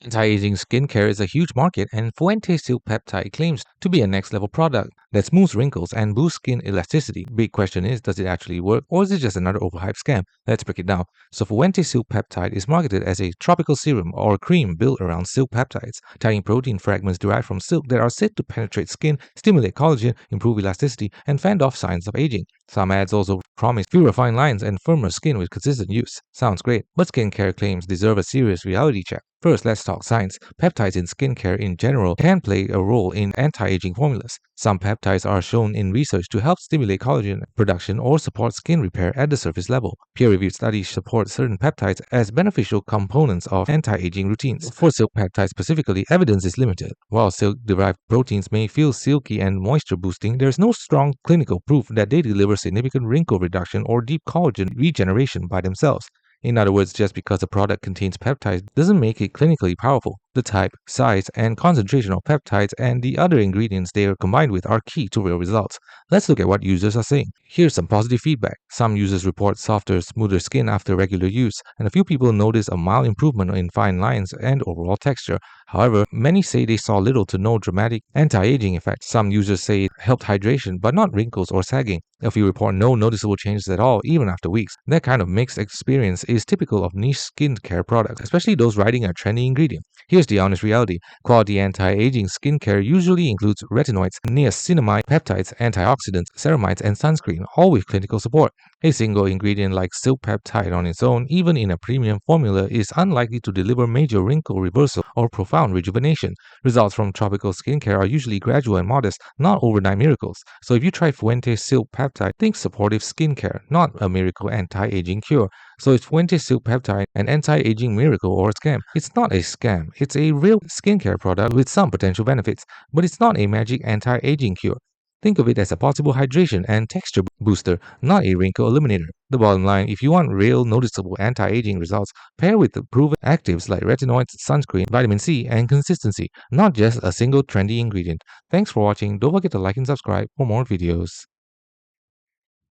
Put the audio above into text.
Anti-aging skincare is a huge market, and Fuente Silk Peptide claims to be a next-level product that smooths wrinkles and boosts skin elasticity. Big question is, does it actually work, or is it just another overhyped scam? Let's break it down. So Fuente Silk Peptide is marketed as a tropical serum or cream built around silk peptides, tiny protein fragments derived from silk that are said to penetrate skin, stimulate collagen, improve elasticity, and fend off signs of aging. Some ads also promise fewer fine lines and firmer skin with consistent use. Sounds great, but skincare claims deserve a serious reality check. First, let's talk science. Peptides in skincare in general can play a role in anti-aging formulas. Some peptides are shown in research to help stimulate collagen production or support skin repair at the surface level. Peer-reviewed studies support certain peptides as beneficial components of anti-aging routines. For silk peptides specifically, evidence is limited. While silk-derived proteins may feel silky and moisture-boosting, there is no strong clinical proof that they deliver significant wrinkle reduction or deep collagen regeneration by themselves. In other words, just because a product contains peptides doesn't make it clinically powerful. The type, size, and concentration of peptides and the other ingredients they are combined with are key to real results. Let's look at what users are saying. Here's some positive feedback. Some users report softer, smoother skin after regular use, and a few people notice a mild improvement in fine lines and overall texture. However, many say they saw little to no dramatic anti-aging effects. Some users say it helped hydration, but not wrinkles or sagging. A few report no noticeable changes at all, even after weeks. That kind of mixed experience is typical of niche skincare products, especially those riding a trendy ingredient. Here's the honest reality. Quality anti-aging skincare usually includes retinoids, niacinamide peptides, antioxidants, ceramides, and sunscreen, all with clinical support. A single ingredient like silk peptide on its own, even in a premium formula, is unlikely to deliver major wrinkle reversal or profound rejuvenation. Results from tropical skincare are usually gradual and modest, not overnight miracles. So if you try Fuente Silk Peptide, think supportive skincare, not a miracle anti-aging cure. So is Fuente Silk Peptide an anti-aging miracle or a scam? It's not a scam. It's a real skincare product with some potential benefits, but it's not a magic anti-aging cure. Think of it as a possible hydration and texture booster, not a wrinkle eliminator. The bottom line, if you want real noticeable anti-aging results, pair with the proven actives like retinoids, sunscreen, vitamin C, and consistency, not just a single trendy ingredient. Thanks for watching. Don't forget to like and subscribe for more videos.